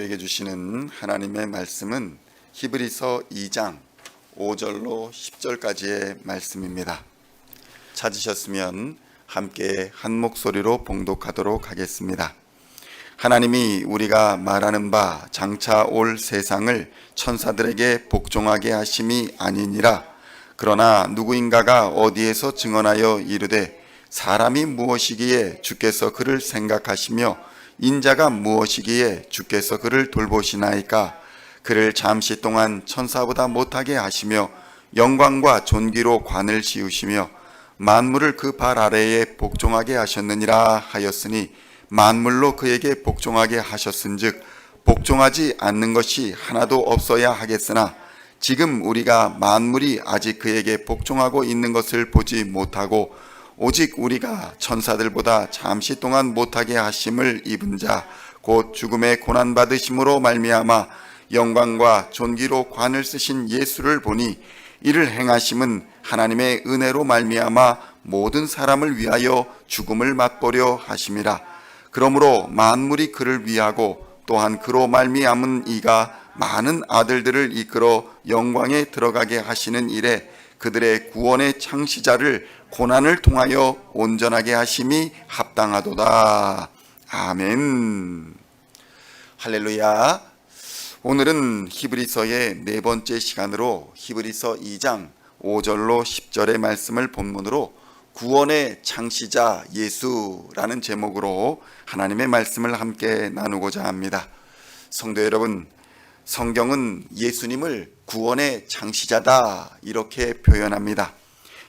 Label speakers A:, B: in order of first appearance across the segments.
A: 우리에게 주시는 하나님의 말씀은 히브리서 2장 5절로 10절까지의 말씀입니다. 찾으셨으면 함께 한 목소리로 봉독하도록 하겠습니다. 하나님이 우리가 말하는 바 장차 올 세상을 천사들에게 복종하게 하심이 아니니라. 그러나 누구인가가 어디에서 증언하여 이르되 사람이 무엇이기에 주께서 그를 생각하시며 인자가 무엇이기에 주께서 그를 돌보시나이까. 그를 잠시 동안 천사보다 못하게 하시며 영광과 존귀로 관을 씌우시며 만물을 그 발 아래에 복종하게 하셨느니라 하였으니 만물로 그에게 복종하게 하셨은즉 복종하지 않는 것이 하나도 없어야 하겠으나 지금 우리가 만물이 아직 그에게 복종하고 있는 것을 보지 못하고 오직 우리가 천사들보다 잠시 동안 못하게 하심을 입은 자 곧 죽음의 고난 받으심으로 말미암아 영광과 존귀로 관을 쓰신 예수를 보니 이를 행하심은 하나님의 은혜로 말미암아 모든 사람을 위하여 죽음을 맛보려 하심이라. 그러므로 만물이 그를 위하고 또한 그로 말미암은 이가 많은 아들들을 이끌어 영광에 들어가게 하시는 일에 그들의 구원의 창시자를 고난을 통하여 온전하게 하심이 합당하도다. 아멘. 할렐루야. 오늘은 히브리서의 네 번째 시간으로 히브리서 2장 5절로 10절의 말씀을 본문으로 구원의 창시자 예수라는 제목으로 하나님의 말씀을 함께 나누고자 합니다. 성도 여러분, 성경은 예수님을 구원의 창시자다 이렇게 표현합니다.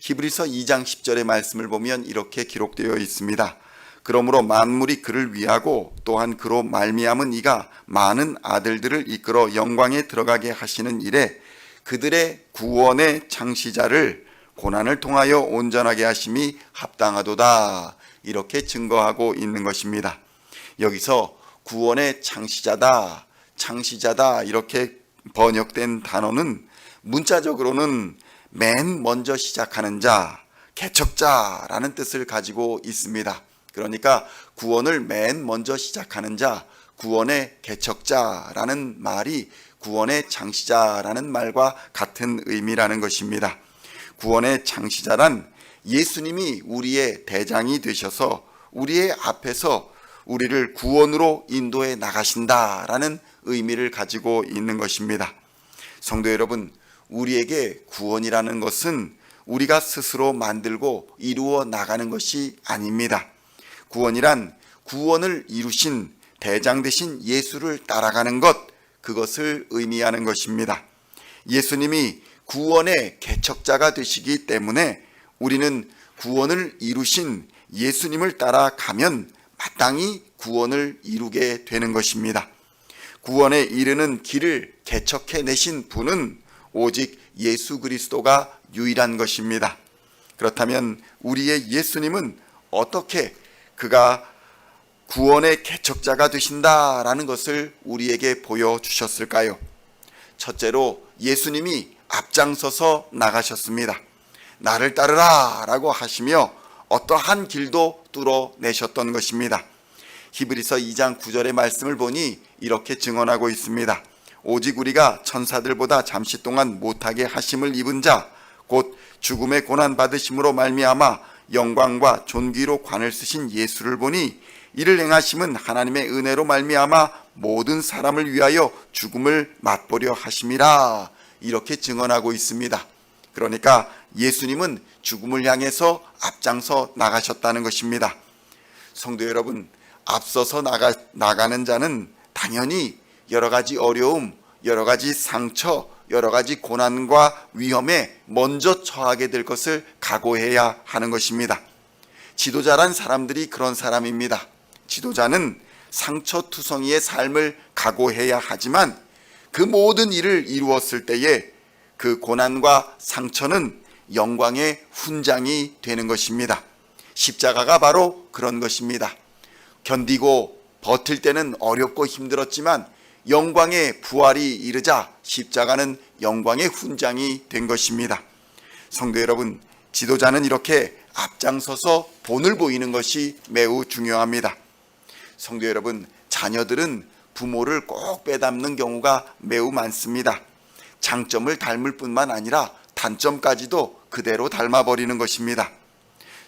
A: 히브리서 2장 10절의 말씀을 보면 이렇게 기록되어 있습니다. 그러므로 만물이 그를 위하고 또한 그로 말미암은 이가 많은 아들들을 이끌어 영광에 들어가게 하시는 일에 그들의 구원의 창시자를 고난을 통하여 온전하게 하심이 합당하도다 이렇게 증거하고 있는 것입니다. 여기서 구원의 창시자다, 창시자다 이렇게 번역된 단어는 문자적으로는 맨 먼저 시작하는 자, 개척자라는 뜻을 가지고 있습니다. 그러니까 구원을 맨 먼저 시작하는 자, 구원의 개척자라는 말이 구원의 창시자라는 말과 같은 의미라는 것입니다. 구원의 창시자란 예수님이 우리의 대장이 되셔서 우리의 앞에서 우리를 구원으로 인도해 나가신다라는 의미를 가지고 있는 것입니다. 성도 여러분, 우리에게 구원이라는 것은 우리가 스스로 만들고 이루어 나가는 것이 아닙니다. 구원이란 구원을 이루신 대장 되신 예수를 따라가는 것, 그것을 의미하는 것입니다. 예수님이 구원의 개척자가 되시기 때문에 우리는 구원을 이루신 예수님을 따라가면 마땅히 구원을 이루게 되는 것입니다. 구원에 이르는 길을 개척해 내신 분은 오직 예수 그리스도가 유일한 것입니다. 그렇다면 우리의 예수님은 어떻게 그가 구원의 개척자가 되신다라는 것을 우리에게 보여주셨을까요? 첫째로 예수님이 앞장서서 나가셨습니다. 나를 따르라 라고 하시며 어떠한 길도 뚫어내셨던 것입니다. 히브리서 2장 9절의 말씀을 보니 이렇게 증언하고 있습니다. 오직 우리가 천사들보다 잠시 동안 못하게 하심을 입은 자 곧 죽음의 고난 받으심으로 말미암아 영광과 존귀로 관을 쓰신 예수를 보니 이를 행하심은 하나님의 은혜로 말미암아 모든 사람을 위하여 죽음을 맛보려 하심이라 이렇게 증언하고 있습니다. 그러니까 예수님은 죽음을 향해서 앞장서 나가셨다는 것입니다. 성도 여러분, 앞서서 나가는 자는 당연히 여러 가지 어려움, 여러 가지 상처, 여러 가지 고난과 위험에 먼저 처하게 될 것을 각오해야 하는 것입니다. 지도자란 사람들이 그런 사람입니다. 지도자는 상처투성이의 삶을 각오해야 하지만 그 모든 일을 이루었을 때에 그 고난과 상처는 영광의 훈장이 되는 것입니다. 십자가가 바로 그런 것입니다. 견디고 버틸 때는 어렵고 힘들었지만 영광의 부활이 이르자 십자가는 영광의 훈장이 된 것입니다. 성도 여러분, 지도자는 이렇게 앞장서서 본을 보이는 것이 매우 중요합니다. 성도 여러분, 자녀들은 부모를 꼭 빼닮는 경우가 매우 많습니다. 장점을 닮을 뿐만 아니라 단점까지도 그대로 닮아버리는 것입니다.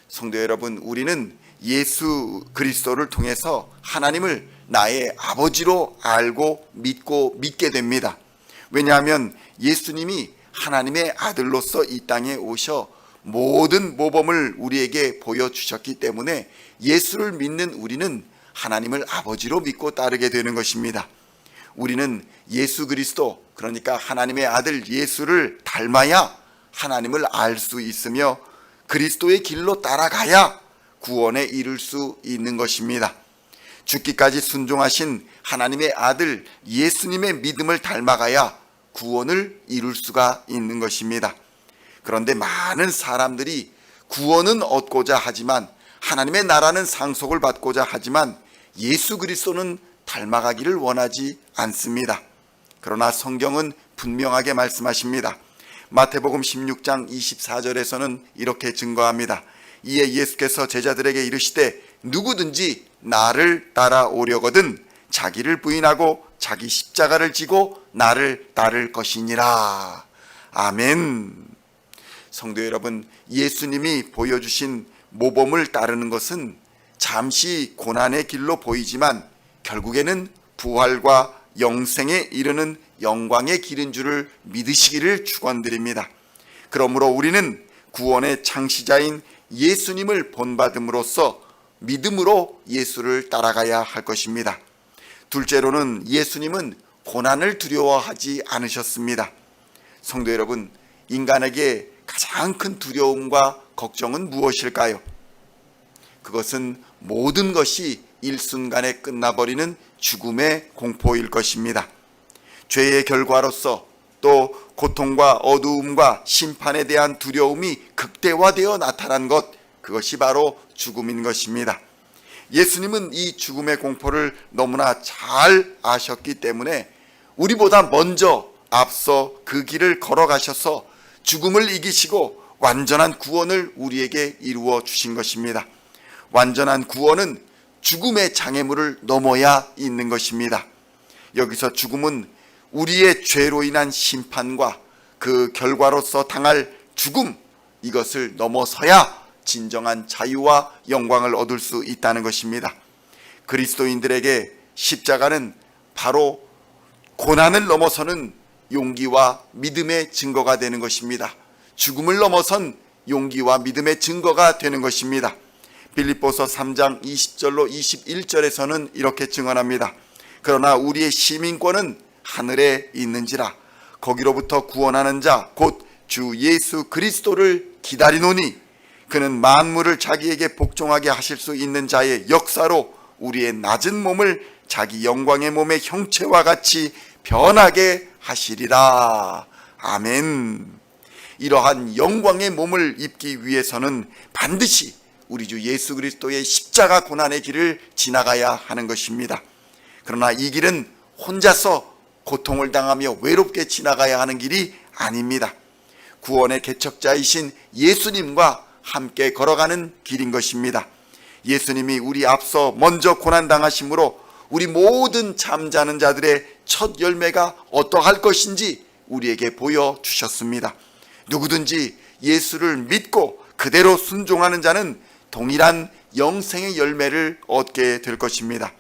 A: 성도 여러분, 우리는 예수 그리스도를 통해서 하나님을 나의 아버지로 알고 믿게 됩니다. 왜냐하면 예수님이 하나님의 아들로서 이 땅에 오셔 모든 모범을 우리에게 보여주셨기 때문에 예수를 믿는 우리는 하나님을 아버지로 믿고 따르게 되는 것입니다. 우리는 예수 그리스도, 그러니까 하나님의 아들 예수를 닮아야 하나님을 알 수 있으며 그리스도의 길로 따라가야 구원에 이를 수 있는 것입니다. 죽기까지 순종하신 하나님의 아들 예수님의 믿음을 닮아가야 구원을 이룰 수가 있는 것입니다. 그런데 많은 사람들이 구원은 얻고자 하지만, 하나님의 나라는 상속을 받고자 하지만 예수 그리스도는 닮아가기를 원하지 않습니다. 그러나 성경은 분명하게 말씀하십니다. 마태복음 16장 24절에서는 이렇게 증거합니다. 이에 예수께서 제자들에게 이르시되 누구든지 나를 따라오려거든 자기를 부인하고 자기 십자가를 지고 나를 따를 것이니라. 아멘. 성도 여러분, 예수님이 보여주신 모범을 따르는 것은 잠시 고난의 길로 보이지만 결국에는 부활과 영생에 이르는 영광의 길인 줄을 믿으시기를 축원드립니다. 그러므로 우리는 구원의 창시자인 예수님을 본받음으로써 믿음으로 예수를 따라가야 할 것입니다. 둘째로는 예수님은 고난을 두려워하지 않으셨습니다. 성도 여러분, 인간에게 가장 큰 두려움과 걱정은 무엇일까요? 그것은 모든 것이 일순간에 끝나버리는 죽음의 공포일 것입니다. 죄의 결과로서 또 고통과 어두움과 심판에 대한 두려움이 극대화되어 나타난 것, 그것이 바로 죽음인 것입니다. 예수님은 이 죽음의 공포를 너무나 잘 아셨기 때문에 우리보다 먼저 앞서 그 길을 걸어가셔서 죽음을 이기시고 완전한 구원을 우리에게 이루어 주신 것입니다. 완전한 구원은 죽음의 장애물을 넘어야 있는 것입니다. 여기서 죽음은 우리의 죄로 인한 심판과 그 결과로서 당할 죽음, 이것을 넘어서야 진정한 자유와 영광을 얻을 수 있다는 것입니다. 그리스도인들에게 십자가는 바로 고난을 넘어서는 용기와 믿음의 증거가 되는 것입니다. 죽음을 넘어선 용기와 믿음의 증거가 되는 것입니다. 빌립보서 3장 20절로 21절에서는 이렇게 증언합니다. 그러나 우리의 시민권은 하늘에 있는지라 거기로부터 구원하는 자 곧 주 예수 그리스도를 기다리노니 그는 만물을 자기에게 복종하게 하실 수 있는 자의 역사로 우리의 낮은 몸을 자기 영광의 몸의 형체와 같이 변하게 하시리라. 아멘. 이러한 영광의 몸을 입기 위해서는 반드시 우리 주 예수 그리스도의 십자가 고난의 길을 지나가야 하는 것입니다. 그러나 이 길은 혼자서 고통을 당하며 외롭게 지나가야 하는 길이 아닙니다. 구원의 개척자이신 예수님과 함께 걸어가는 길인 것입니다. 예수님이 우리 앞서 먼저 고난당하심으로 우리 모든 잠자는 자들의 첫 열매가 어떠할 것인지 우리에게 보여주셨습니다. 누구든지 예수를 믿고 그대로 순종하는 자는 동일한 영생의 열매를 얻게 될 것입니다.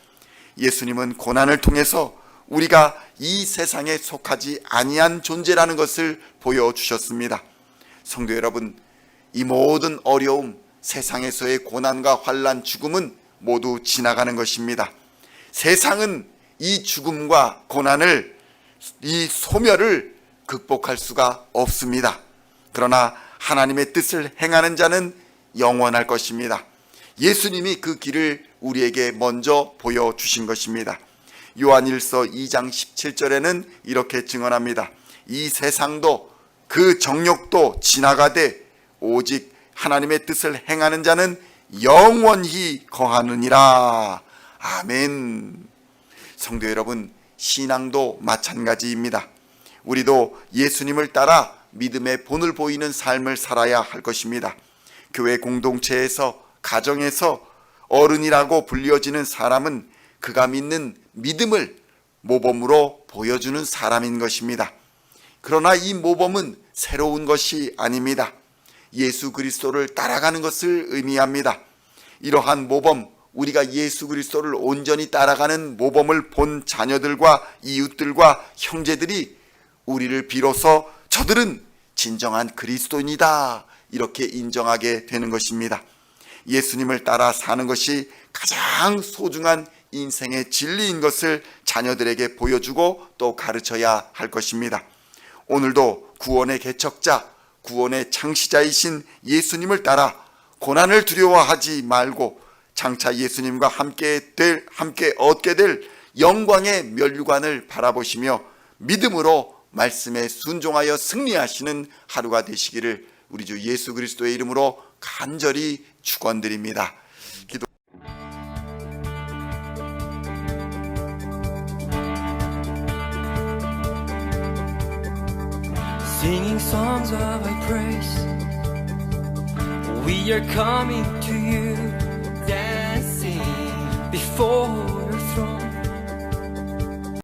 A: 예수님은 고난을 통해서 우리가 이 세상에 속하지 아니한 존재라는 것을 보여주셨습니다. 성도 여러분, 이 모든 어려움, 세상에서의 고난과 환난, 죽음은 모두 지나가는 것입니다. 세상은 이 죽음과 고난을, 이 소멸을 극복할 수가 없습니다. 그러나 하나님의 뜻을 행하는 자는 영원할 것입니다. 예수님이 그 길을 우리에게 먼저 보여주신 것입니다. 요한일서 2장 17절에는 이렇게 증언합니다. 이 세상도 그 정욕도 지나가되 오직 하나님의 뜻을 행하는 자는 영원히 거하느니라. 아멘. 성도 여러분, 신앙도 마찬가지입니다. 우리도 예수님을 따라 믿음의 본을 보이는 삶을 살아야 할 것입니다. 교회 공동체에서, 가정에서 어른이라고 불려지는 사람은 그가 믿는 믿음을 모범으로 보여주는 사람인 것입니다. 그러나 이 모범은 새로운 것이 아닙니다. 예수 그리스도를 따라가는 것을 의미합니다. 이러한 모범, 우리가 예수 그리스도를 온전히 따라가는 모범을 본 자녀들과 이웃들과 형제들이 우리를 비로소 저들은 진정한 그리스도인이다 이렇게 인정하게 되는 것입니다. 예수님을 따라 사는 것이 가장 소중한 인생의 진리인 것을 자녀들에게 보여주고 또 가르쳐야 할 것입니다. 오늘도 구원의 개척자, 구원의 창시자이신 예수님을 따라 고난을 두려워하지 말고 장차 예수님과 함께 얻게 될 영광의 면류관을 바라보시며 믿음으로 말씀에 순종하여 승리하시는 하루가 되시기를 우리 주 예수 그리스도의 이름으로 간절히 축원드립니다.
B: Singing songs of thy praise, we are coming to you, dancing before your throne.